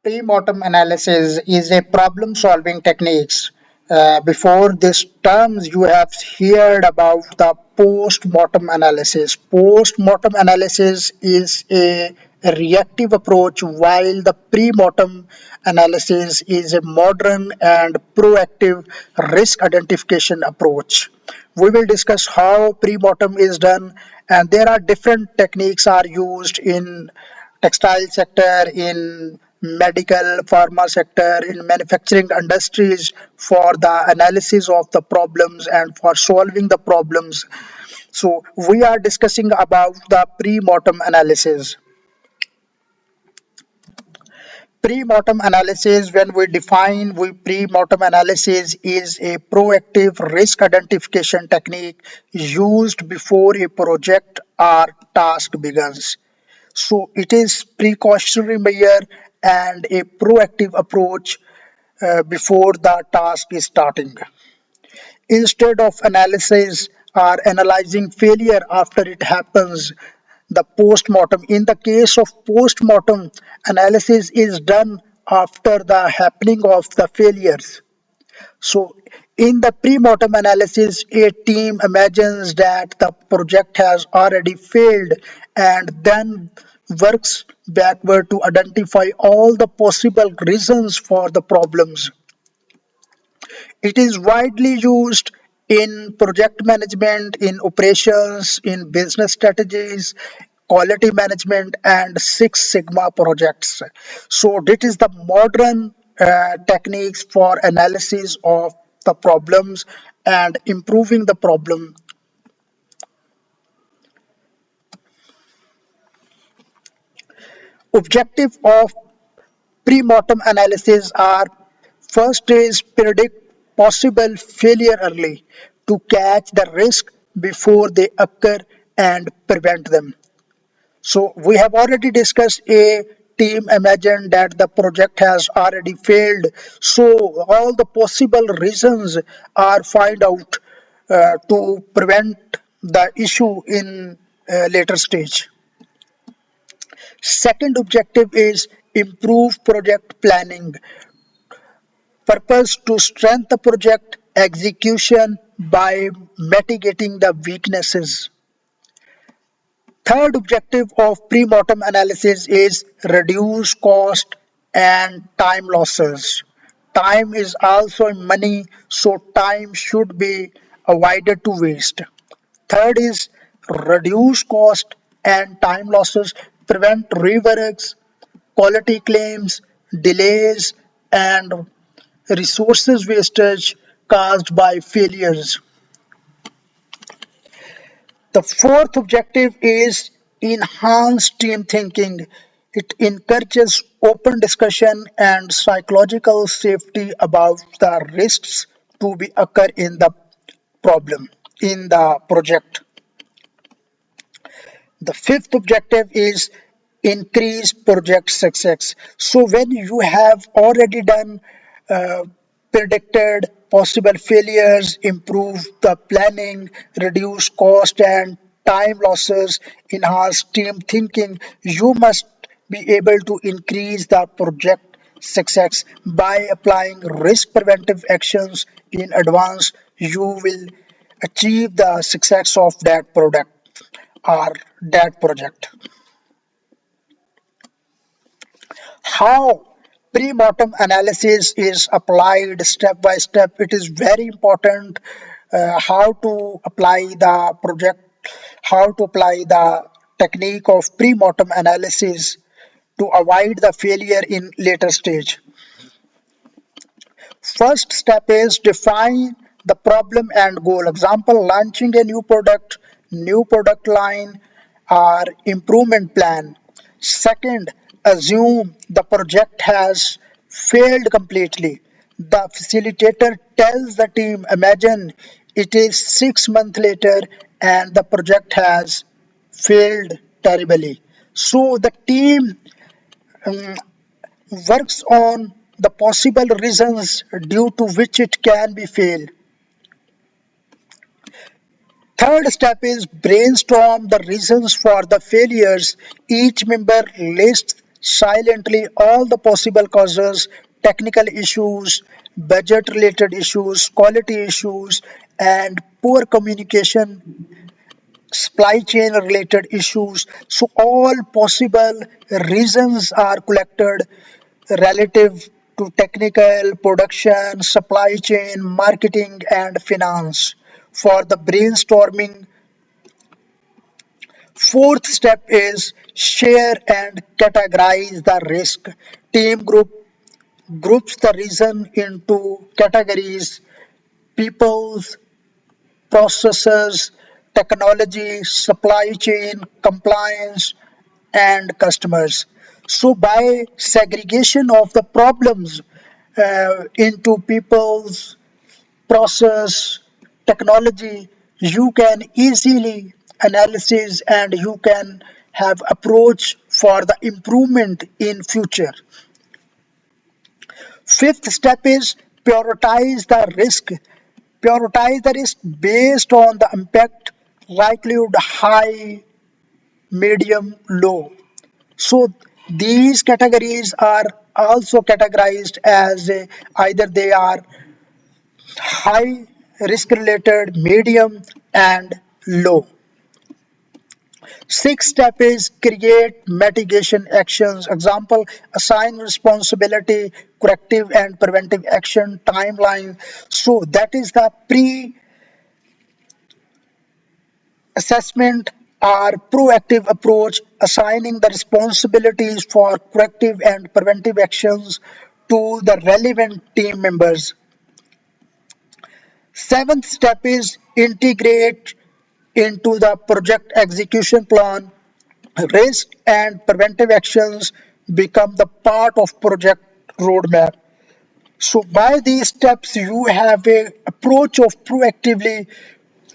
Pre-mortem analysis is a problem-solving techniques. Before this terms, you have heard about the post-mortem analysis. Post-mortem analysis is a reactive approach, while the pre-mortem analysis is a modern and proactive risk identification approach. We will discuss how pre-mortem is done, and there are different techniques are used in textile sector, in medical pharma sector, in manufacturing industries for the analysis of the problems and for solving the problems. So we are discussing about the pre-mortem analysis. Pre-mortem analysis, when we define we pre-mortem analysis is a proactive risk identification technique used before a project or task begins. So it is precautionary measure and a proactive approach before the task is starting. Instead of analysis or analyzing failure after it happens, the post-mortem. In the case of post-mortem, analysis is done after the happening of the failures. So, in the pre-mortem analysis, a team imagines that the project has already failed and then works backward to identify all the possible reasons for the problems. It is widely used in project management, in operations, in business strategies, quality management, and Six Sigma projects. So, this is the modern techniques for analysis of the problems and improving the problem. Objective of pre-mortem analysis are: first is predict possible failure early to catch the risk before they occur and prevent them. So we have already discussed a team imagined that the project has already failed. So all the possible reasons are find out to prevent the issue in a later stage. Second objective is improve project planning. Purpose to strengthen the project execution by mitigating the weaknesses. Third objective of pre-mortem analysis is reduce cost and time losses. Time is also money, so time should be avoided to waste. Third is reduce cost and time losses, prevent reworks, quality claims, delays, and resources wastage caused by failures. The fourth objective is enhance team thinking. It encourages open discussion and psychological safety about the risks to be occur in the problem in the project. The fifth objective is increase project success. So when you have already done uh, predicted possible failures, improve the planning, reduce cost and time losses, enhance team thinking, you must be able to increase the project success by applying risk preventive actions in advance. You will achieve the success of that product or that project. How pre-mortem analysis is applied step by step, it is very important how to apply the project, how to apply the technique of pre-mortem analysis to avoid the failure in later stage. First step is define the problem and goal. Example, launching a new product line, or improvement plan. Second, assume the project has failed completely. The facilitator tells the team, imagine it is 6 months later and the project has failed terribly. So the team um, works on the possible reasons due to which it can be failed. Third step is brainstorm the reasons for the failures. Each member lists silently all the possible causes, technical issues, budget related issues, quality issues, and poor communication, supply chain related issues. So, all possible reasons are collected relative to technical, production, supply chain, marketing, and finance for the brainstorming. Fourth step is share and categorize the risk. Team groups the reason into categories: people's, processes, technology, supply chain, compliance, and customers. So, by segregation of the problems into people's, process, technology, you can easily analysis and you can have approach for the improvement in future. Fifth step is prioritize the risk. Prioritize the risk based on the impact, likelihood high, medium, low. So these categories are also categorized as either they are high risk related, medium, and low. Sixth step is create mitigation actions. Example, assign responsibility, corrective and preventive action, timeline. So that is the pre assessment or proactive approach, assigning the responsibilities for corrective and preventive actions to the relevant team members. Seventh step is integrate into the project execution plan. Risk and preventive actions become the part of project roadmap. So by these steps, you have a approach of proactively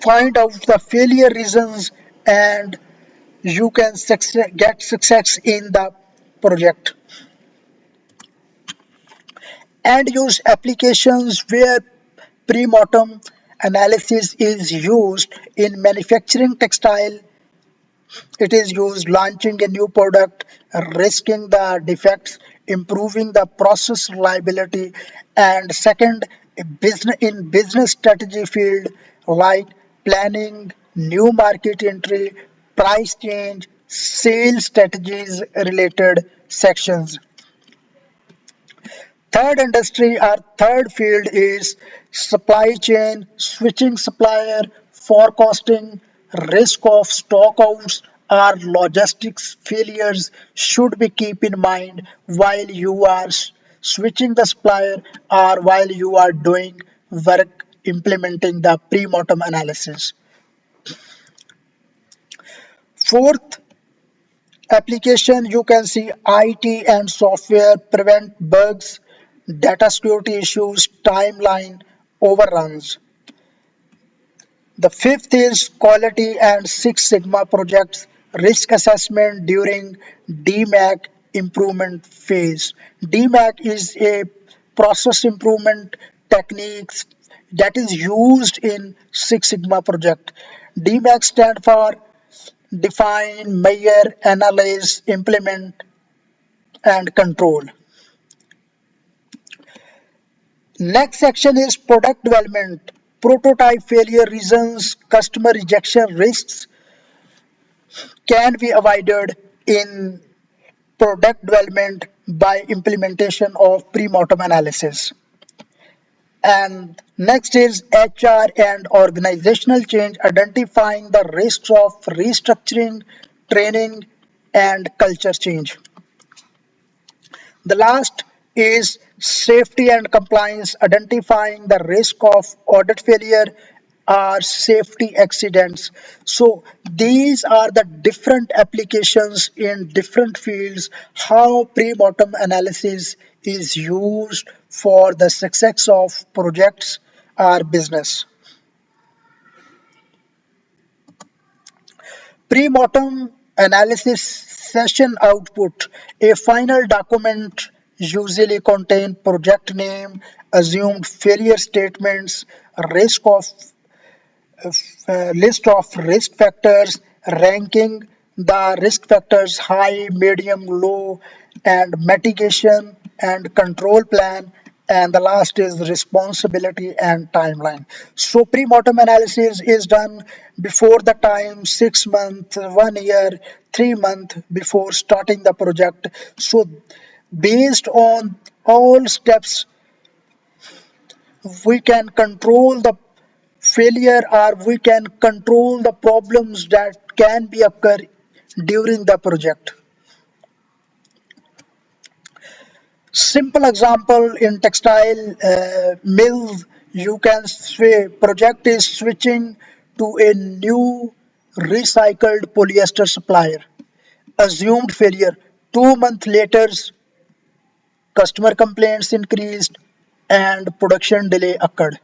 find out the failure reasons and you can get success in the project. And use applications where pre-mortem analysis is used in manufacturing textile. It is used launching a new product, risking the defects, improving the process reliability, and second, in business strategy field like planning, new market entry, price change, sales strategies related sections. Third industry or third field is supply chain, switching supplier, forecasting, risk of stockouts or logistics failures should be keep in mind while you are switching the supplier or while you are doing work implementing the pre-mortem analysis. Fourth application, you can see IT and software prevent bugs, data security issues, timeline overruns. The fifth is quality and Six Sigma projects, risk assessment during DMAC improvement phase. DMAC is a process improvement techniques that is used in Six Sigma project. DMAC stand for define, measure, analyze, implement, and control. Next section is product development. Prototype failure reasons, customer rejection risks can be avoided in product development by implementation of pre-mortem analysis. And next is HR and organizational change, identifying the risks of restructuring, training, and culture change. The last is safety and compliance, identifying the risk of audit failure or safety accidents. So these are the different applications in different fields, how pre-mortem analysis is used for the success of projects or business. Pre-mortem analysis session output. A final document usually contain project name, assumed failure statements, risk of list of risk factors, ranking, the risk factors high, medium, low, and mitigation and control plan. And the last is responsibility and timeline. So pre-mortem analysis is done before the time, 6 months, 1 year, 3 months before starting the project. So based on all steps, we can control the failure or we can control the problems that can be occur during the project. Simple example in textile mills, you can say project is switching to a new recycled polyester supplier. Assumed failure. 2 months later, customer complaints increased and production delay occurred.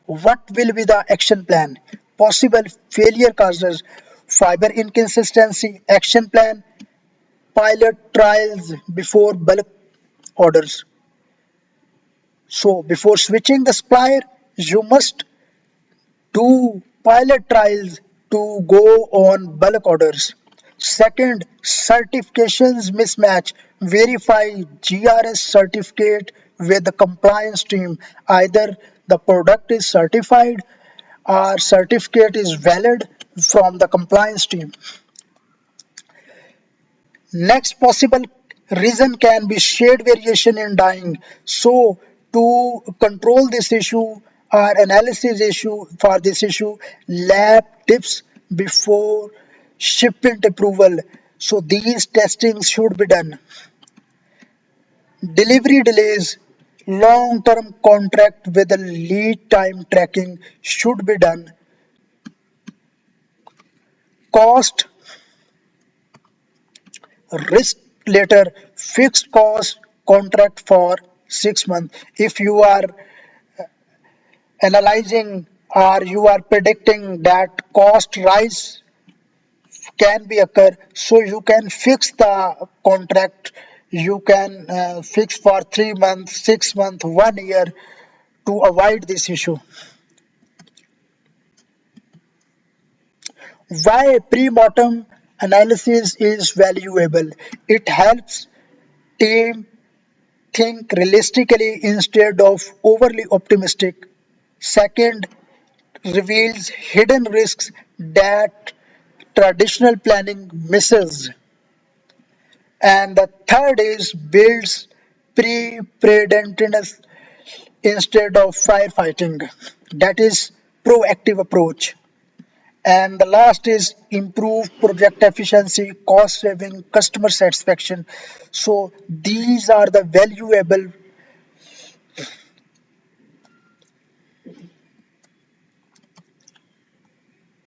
What will be the action plan? Possible failure causes: fiber inconsistency, action plan, pilot trials before bulk orders. So before switching the supplier, you must do pilot trials to go on bulk orders. Second, certifications mismatch. Verify GRS certificate with the compliance team. Either the product is certified or certificate is valid from the compliance team. Next possible reason can be shade variation in dyeing. So to control this issue or analysis issue for this issue, lab tips before shipment approval. So these testings should be done. Delivery delays, long-term contract with a lead time tracking should be done. Cost risk later, fixed cost contract for 6 months. If you are analyzing or you are predicting that cost rise can be occur, so you can fix the contract. You can fix for 3 months, 6 months, 1 year to avoid this issue. Why pre-mortem analysis is valuable? It helps team think realistically instead of overly optimistic. Second, reveals hidden risks that traditional planning misses. And the third is builds preparedness instead of firefighting. That is proactive approach. And the last is improve project efficiency, cost saving, customer satisfaction. So these are the valuable